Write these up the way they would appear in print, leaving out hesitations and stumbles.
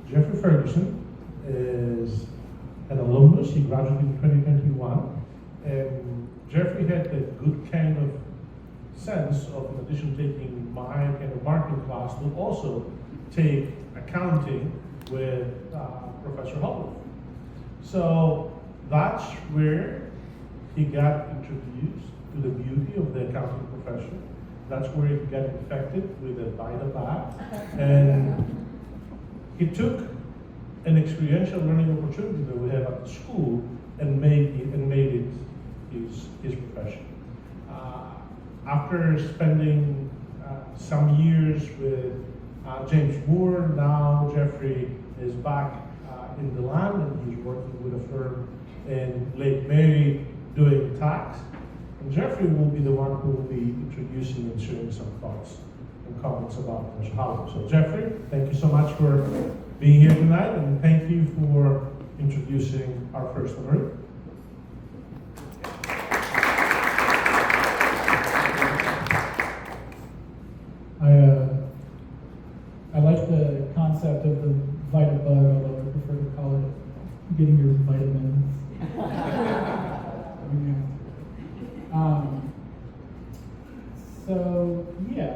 Jeffrey Ferguson is an alumnus. He graduated in 2021. And Jeffrey had a good kind of sense of, in addition to taking my kind of marketing class, will also take accounting with Professor Holloway. So that's where he got introduced to the beauty of the accounting profession. That's where he got infected with a Vita lab. And he took an experiential learning opportunity that we have at the school and made it his profession. After spending some years with James Moore, now Jeffrey is back in the land, and he's working with a firm in Lake Mary doing tax. And Jeffrey will be the one who will be introducing and sharing some thoughts and comments about Professor Holloway. So Jeffrey, thank you so much for being here tonight, and thank you for introducing our first honoree. I like the concept of the Vita bug, although I prefer to call it getting your vitamins. So yeah,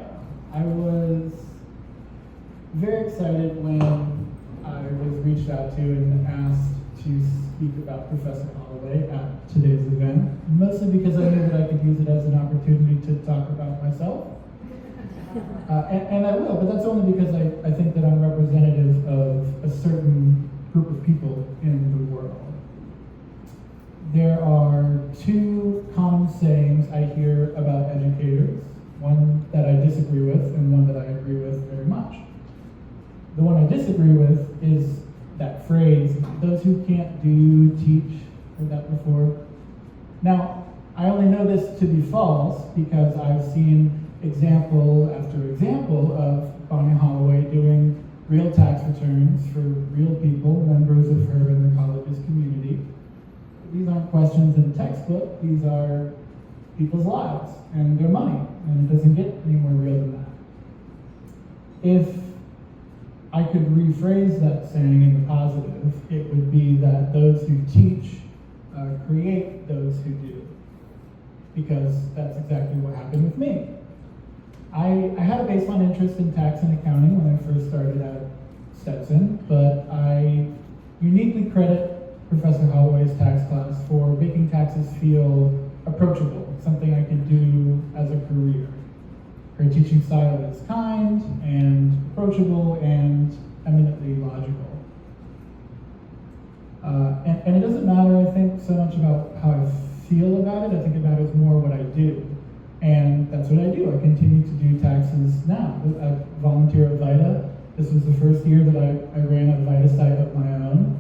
I was very excited when I was reached out to and asked to speak about Professor Holloway at today's event, mostly because I knew that I could use it as an opportunity to talk about myself. And I will, but that's only because I think that I'm representative of a certain group of people in the world. There are two common sayings I hear about educators, one that I disagree with and one that I agree with very much. The one I disagree with is that phrase, those who can't do, teach. Heard that before? Now, I only know this to be false because I've seen example after example of Bonnie Holloway doing real tax returns for real people, members of her and the college's community. These aren't questions in a textbook, these are people's lives and their money, and it doesn't get any more real than that. If I could rephrase that saying in the positive, it would be that those who teach create those who do, because that's exactly what happened with me. I had a baseline interest in tax and accounting when I first started at Stetson, but I uniquely credit Professor Holloway's tax class for making taxes feel approachable, something I could do as a career. Her teaching style is kind and approachable and eminently logical. And it doesn't matter, I think, so much about how I feel about it. I think it matters more what I do. And that's what I do. I continue to do taxes now. I volunteer at Vita. This was the first year that I ran a Vita site of my own.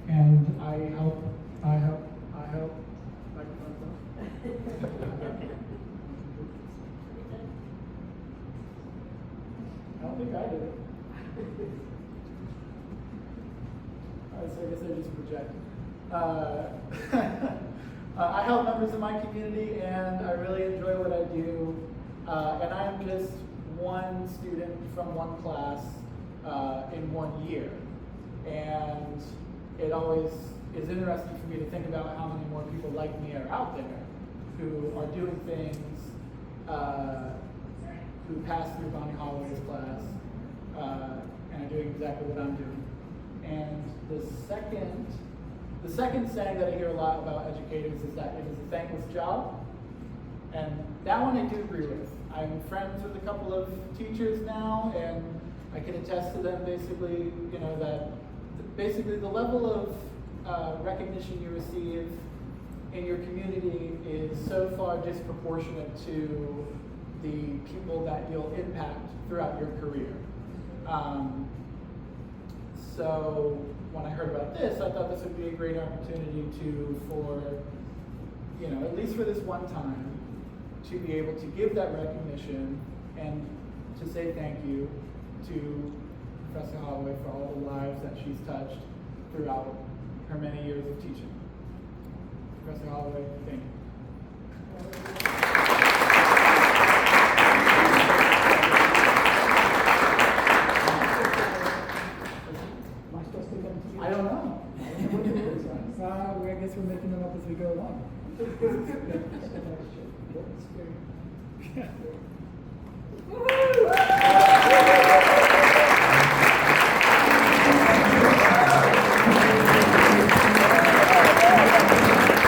And I help. Microphone's on. I don't think I did it. Alright, so I guess I just project. I help members of my community, and I really enjoy what I do. And I am just one student from one class in 1 year. And it always is interesting for me to think about how many more people like me are out there who are doing things, who pass through Bonnie Holloway's class, and are doing exactly what I'm doing. And the second saying that I hear a lot about educators is that it is a thankless job. And that one I do agree with. I'm friends with a couple of teachers now, and I can attest to them basically, that basically the level of recognition you receive in your community is so far disproportionate to the people that you'll impact throughout your career. So when I heard about this, I thought this would be a great opportunity at least for this one time, to be able to give that recognition and to say thank you to Professor Holloway for all the lives that she's touched throughout her many years of teaching. Professor Holloway, thank you. guess we're making them up as we go along.